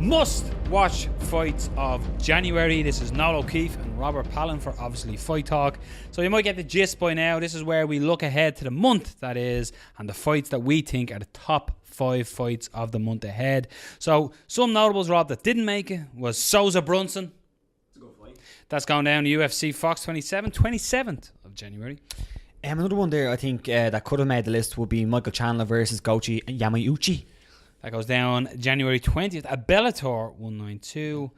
must-watch fights of January. This is Noel O'Keefe and Robert Palin for obviously Fight Talk. So you might get the gist by now. This is where we look ahead to the month that is, and the fights that we think are the top 5 fights of the month ahead. So some notables, Rob, that didn't make it was Souza Brunson. It's a good fight. That's going down to UFC Fox 27th of January. Another one there I think that could have made the list would be Michael Chandler versus Goichi Yamauchi. That goes down January 20th at Bellator 192.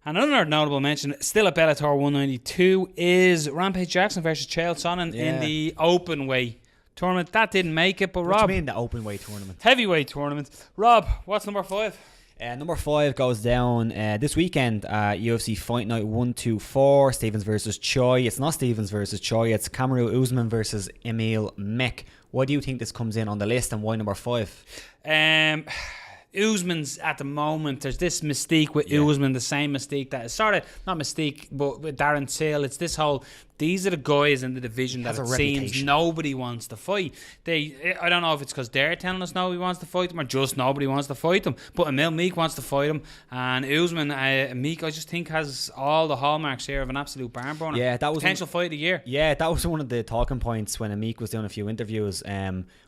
And another notable mention, still at Bellator 192, is Rampage Jackson versus Chael Sonnen in the open weight tournament. That didn't make it, but Rob... What do you mean the open weight tournament? Heavyweight tournament. Rob, what's number 5? Number 5 goes down this weekend, UFC Fight Night 124, Stevens versus Choi. It's not Stevens versus Choi, it's Camarillo Oezdemir versus Emil Meek. Why do you think this comes in on the list and why number 5? Usman's at the moment, there's this mystique with Usman, the same mystique that is sort of, not mystique, but with Darren Till. It's this whole, these are the guys in the division that it seems nobody wants to fight. I don't know if it's because they're telling us nobody wants to fight them or just nobody wants to fight them. But Emil Meek wants to fight him, and Usman, Meek, I just think has all the hallmarks here of an absolute barn burner. Yeah, that was potential fight of the year. Yeah, that was one of the talking points when Meek was doing a few interviews.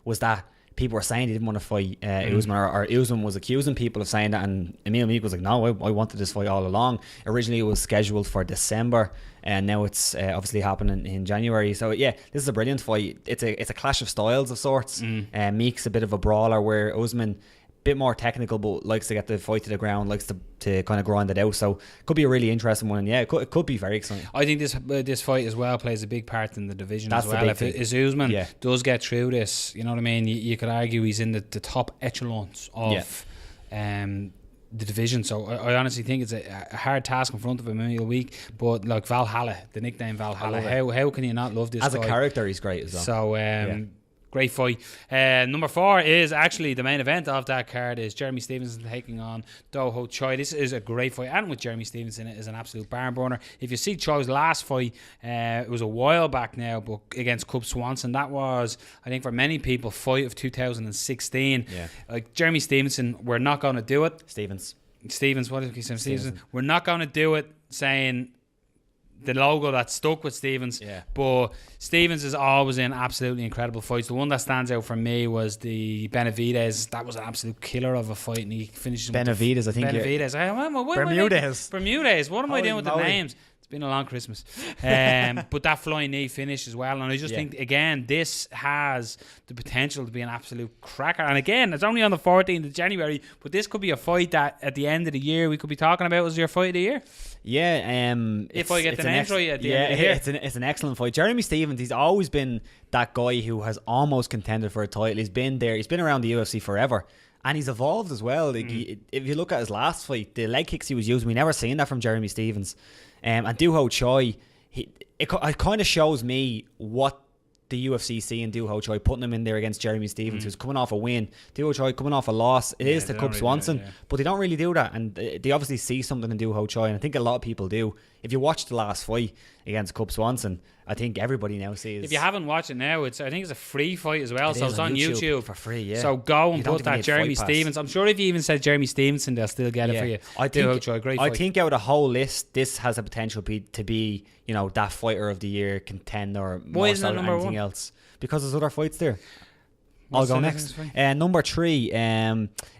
Was that people were saying he didn't want to fight Usman, or Usman was accusing people of saying that, and Emil Meek was like, no, I wanted this fight all along. Originally it was scheduled for December, and now it's obviously happening in January. So yeah, this is a brilliant fight. It's a clash of styles of sorts. Meek's a bit of a brawler, where Usman bit more technical but likes to get the fight to the ground, likes to kind of grind it out. So it could be a really interesting one, and yeah, it could be very exciting. I think this fight as well plays a big part in the division. That's as well. If Usman does get through this, you know what I mean, you could argue he's in the top echelons of the division. So I honestly think it's a hard task in front of him in a week. But like Valhalla, the nickname Valhalla, how can you not love this as guy? A character, he's great as well. So great fight. Number 4 is actually the main event of that card, is Jeremy Stevenson taking on Doho Choi. This is a great fight, and with Jeremy Stevenson, it is an absolute barn burner. If you see Choi's last fight, it was a while back now, but against Cub Swanson, that was, I think for many people, fight of 2016. Like Jeremy Stevenson, we're not going to do it. Stevens, what did he say? Stevenson. We're not going to do it, saying the logo that stuck with Stevens, but Stevens is always in absolutely incredible fights. The one that stands out for me was the Benavidez. That was an absolute killer of a fight, and he finishes Benavidez. I think Bermudez. What am I doing with the names? It's been a long Christmas. But that flying knee finish as well, and I just think again this has the potential to be an absolute cracker. And again, it's only on the 14th of January, but this could be a fight that at the end of the year we could be talking about as your fight of the year. Yeah, if I get the names right at the end of the year. It's an excellent fight. Jeremy Stephens, he's always been that guy who has almost contended for a title. He's been there. He's been around the UFC forever. And he's evolved as well. Like if you look at his last fight, the leg kicks he was using, we never seen that from Jeremy Stephens. And Doho Choi, it kind of shows me what the UFC see in Doho Choi, putting him in there against Jeremy Stephens, who's coming off a win. Doho Choi coming off a loss. It is to Cub Swanson, but they don't really do that. And they obviously see something in Doho Choi, and I think a lot of people do. If you watch the last fight against Cub Swanson, I think everybody now sees. If you haven't watched it now, I think it's a free fight as well, so it's on YouTube for free. Yeah. So go and put that Jeremy Stephens. I'm sure if you even said Jeremy Stevenson, they'll still get it for you. I think out of the whole list, this has a potential to be that fighter of the year contender. Why isn't that number anything 1? Else? Because there's other fights there. I'll go next. Number 3,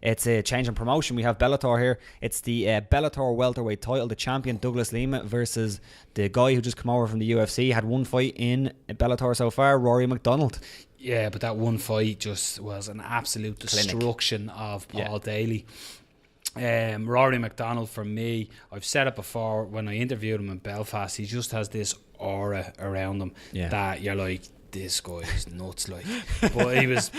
it's a change in promotion. We have Bellator here. It's the Bellator welterweight title. The champion Douglas Lima versus the guy who just come over from the UFC. Had one fight in Bellator so far, Rory MacDonald. Yeah, but that one fight just was an absolute destruction of Paul Daly. Rory MacDonald, for me, I've said it before when I interviewed him in Belfast, he just has this aura around him that you're like, this guy is nuts, like. But he was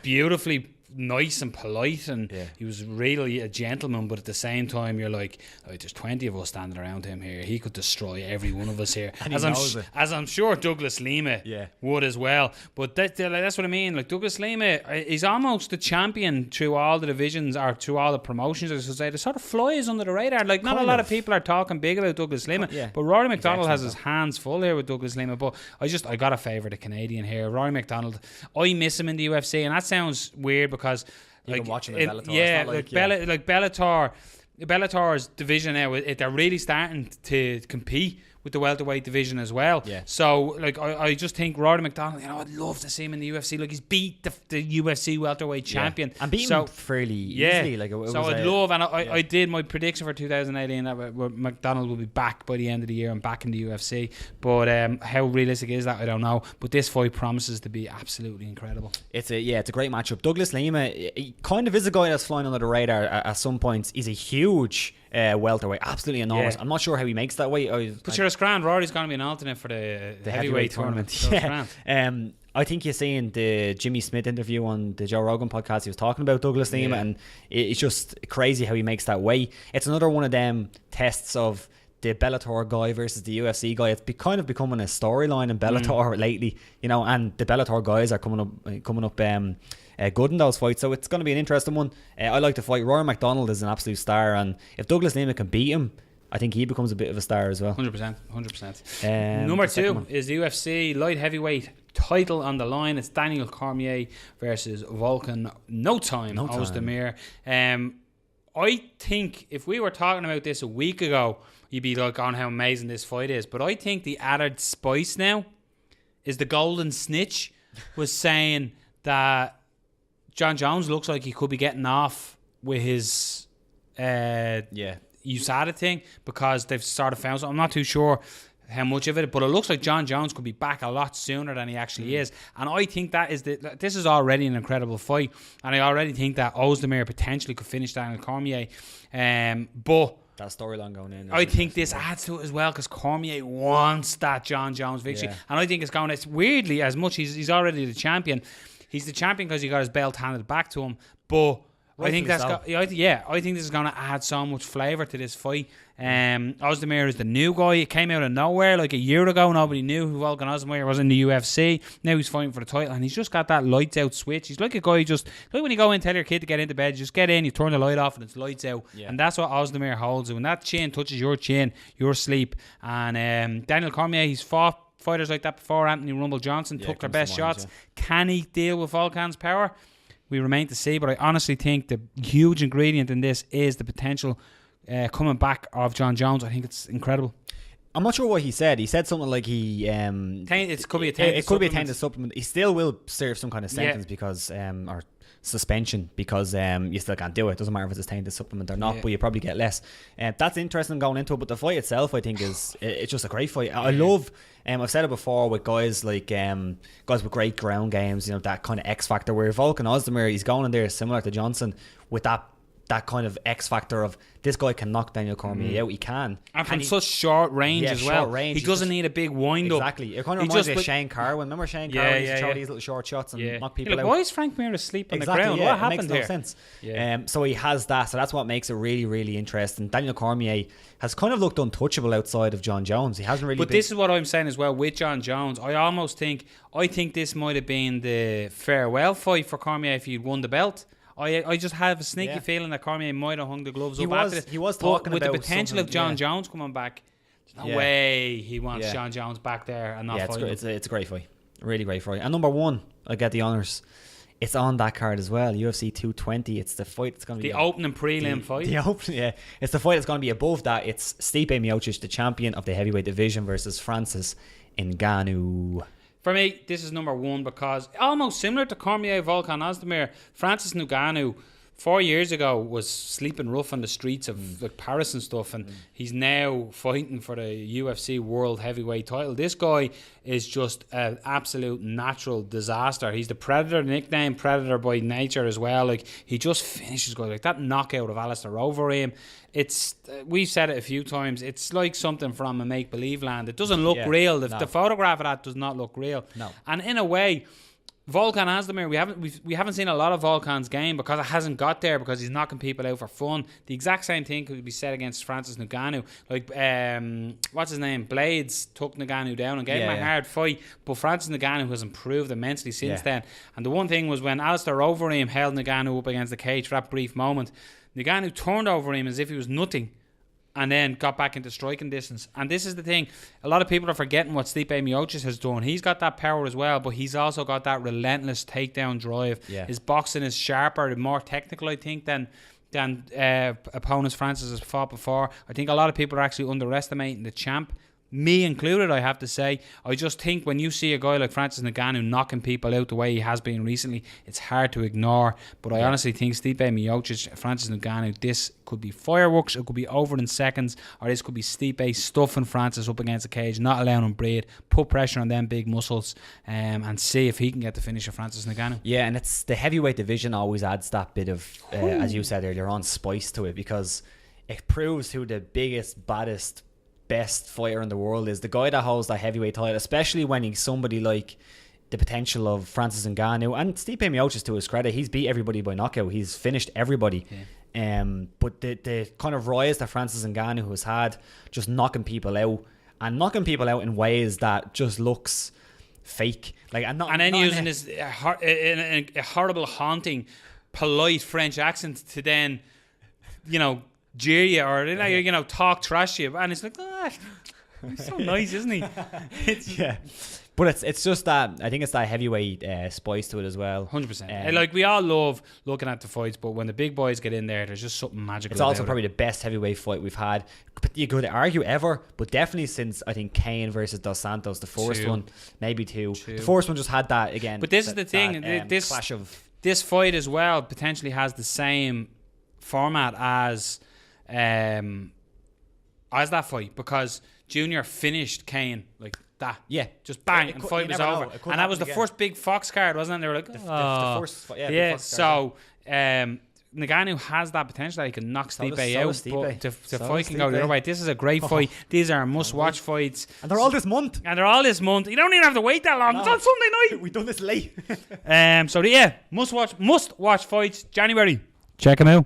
beautifully nice and polite, and he was really a gentleman, but at the same time you're like, there's 20 of us standing around him here, he could destroy every one of us here. as I'm sure Douglas Lima would as well. But that's what I mean, like Douglas Lima, he's almost the champion through all the divisions, or through all the promotions, I should say. It sort of flies under the radar, like not a lot of people are talking big about Douglas Lima, but Rory MacDonald has his hands full here with Douglas Lima. But I gotta favour the Canadian here. Rory MacDonald, I miss him in the UFC, and that sounds weird because you've been watching Bellator. Bellator, Bellator's division now, they're really starting to compete with the welterweight division as well. Yeah. So, like, I just think Rory MacDonald, I'd love to see him in the UFC. Like, he's beat the UFC welterweight champion. And beat him fairly easily. Like, I'd love, and I did my prediction for 2018 that MacDonald will be back by the end of the year and back in the UFC. But how realistic is that? I don't know. But this fight promises to be absolutely incredible. It's a great matchup. Douglas Lima, he kind of is a guy that's flying under the radar at some points. He's a huge welterweight, absolutely enormous. I'm not sure how he makes that weight. But you're a grand. Rory's going to be an alternate for the heavyweight tournament. So I think you're seeing the Jimmy Smith interview on the Joe Rogan podcast. He was talking about Douglas Lima, and it's just crazy how he makes that weight. It's another one of them tests of the Bellator guy versus the UFC guy. It's kind of becoming a storyline in Bellator lately, and the Bellator guys are coming up good in those fights, so it's going to be an interesting one. I like the fight. Rory MacDonald is an absolute star, and if Douglas Lima can beat him, I think he becomes a bit of a star as well. 100%. Number 2 is the UFC light heavyweight title on the line. It's Daniel Cormier versus Volkan Oezdemir. I think if we were talking about this a week ago, you'd be like, on how amazing this fight is. But I think the added spice now is the golden snitch was saying that Jon Jones looks like he could be getting off with his USADA thing, because they've sort of found something. I'm not too sure how much of it, but it looks like Jon Jones could be back a lot sooner than he actually is. And I think this is already an incredible fight, and I already think that Oezdemir potentially could finish Daniel Cormier. But that storyline going in, I think this adds to it as well, because Cormier wants that Jon Jones victory, and I think it's weirdly, as much he's already the champion. He's the champion because he got his belt handed back to him, but I think I think this is going to add so much flavour to this fight. Oezdemir is the new guy. It came out of nowhere like a year ago. Nobody knew who Volkan Oezdemir was in the UFC. Now he's fighting for the title, and he's just got that lights out switch. He's like a guy like when you go in and tell your kid to get into bed, you just get in, you turn the light off, and it's lights out. Yeah. And that's what Oezdemir holds. When that chin touches your chin, you're asleep. And Daniel Cormier, he's fought fighters like that before. Anthony Rumble Johnson took their best shots. Can he deal with Volkan's power? We remain to see, but I honestly think the huge ingredient in this is the potential coming back of Jon Jones. I think it's incredible. I'm not sure what he said. He said something like it could be a tainted supplement. He still will serve some kind of sentence because or suspension, because you still can't do it. Doesn't matter if it's a tainted supplement or not, but you probably get less. That's interesting going into it, but the fight itself, I think, it's just a great fight. I love. I've said it before with guys like guys with great ground games, that kind of X factor. Where Volkan Oezdemir, he's going in there similar to Johnson with that kind of X factor of this guy can knock Daniel Cormier out. He can, and from such short range as well. He doesn't need a big wind up. Exactly. It kind of reminds me of Shane Carwin. Remember Shane Carwin used to throw these little short shots and knock people out. Why is Frank Mir asleep on the ground? What happened there? It makes no sense. So he has that. So that's what makes it really, really interesting. Daniel Cormier has kind of looked untouchable outside of Jon Jones. He hasn't really. But this is what I'm saying as well with Jon Jones. I think this might have been the farewell fight for Cormier if he'd won the belt. I just have a sneaky feeling that Cormier might have hung the gloves up after this. He was talking with about the potential of Jon Jones coming back. There's no way he wants Jon Jones back there and not fighting. It's a great fight. Really great fight. And number 1, I get the honours. It's on that card as well. UFC 220. It's the fight that's going to be the opening prelim fight. It's the fight that's going to be above that. It's Stipe Miocic, the champion of the heavyweight division, versus Francis Ngannou. For me, this is number 1 because almost similar to Cormier, Volkan Oezdemir, Francis Ngannou 4 years ago was sleeping rough on the streets of Paris and stuff, and he's now fighting for the UFC World Heavyweight title. This guy is just an absolute natural disaster. He's the Predator, nicknamed Predator by nature as well. Like, he just finishes guys. Like that knockout of Alistair Overeem. We've said it a few times. It's like something from a make-believe land. It doesn't look real. The photograph of that does not look real. No. And in a way, Volkan Oezdemir, we haven't seen a lot of Volkan's game because it hasn't got there, because he's knocking people out for fun. The exact same thing could be said against Francis Ngannou. Like, what's his name? Blades took Ngannou down and gave him a hard fight, but Francis Ngannou has improved immensely since then. And the one thing was when Alistair Overeem held Ngannou up against the cage for that brief moment, Ngannou turned over him as if he was nothing. and then got back into striking distance. And this is the thing. A lot of people are forgetting what Stipe Miocic has done. He's got that power as well, but he's also got that relentless takedown drive. Yeah. His boxing is sharper and more technical, I think, than opponents Francis has fought before. I think a lot of people are actually underestimating the champ. Me included, I have to say. I just think when you see a guy like Francis Ngannou knocking people out the way he has been recently, it's hard to ignore. But I honestly think Stipe Miocic, Francis Ngannou, this could be fireworks. It could be over in seconds, or this could be Stipe stuffing Francis up against the cage, not allowing him to breathe, put pressure on them big muscles, and see if he can get the finish of Francis Ngannou. Yeah, and it's the heavyweight division always adds that bit of, as you said earlier on, spice to it, because it proves who the biggest, baddest, best fighter in the world is. The guy that holds that heavyweight title, especially when he's somebody like the potential of Francis Ngannou, and Stipe Miocic, to his credit, he's beat everybody by knockout. He's finished everybody. But the kind of rise that Francis Ngannou has had, just knocking people out in ways that just looks fake, like, and then using this a horrible, haunting, polite French accent to then, jeer you or talk trash to you, and it's like, he's so nice, isn't he? But it's just that, I think it's that heavyweight spice to it as well. 100%. Like, we all love looking at the fights, but when the big boys get in there, there's just something magical. It's also probably the best heavyweight fight we've had. You could argue ever, but definitely since, I think, Kane versus Dos Santos, the first one, maybe two. The first one just had that again. But this is the thing. This clash of this fight as well potentially has the same format as that fight, because Junior finished Kane like that. Yeah, just bang, and fight was over. And that was the first big Fox card, wasn't it? And they were like, the first fight, yeah. So Ngannou has that potential that he can knock Stipe out, but the fight can go the other way. This is a great fight. These are must-watch fights, and they're all this month. You don't even have to wait that long. It's on Sunday night. We've done this late. So must-watch fights January. Check them out.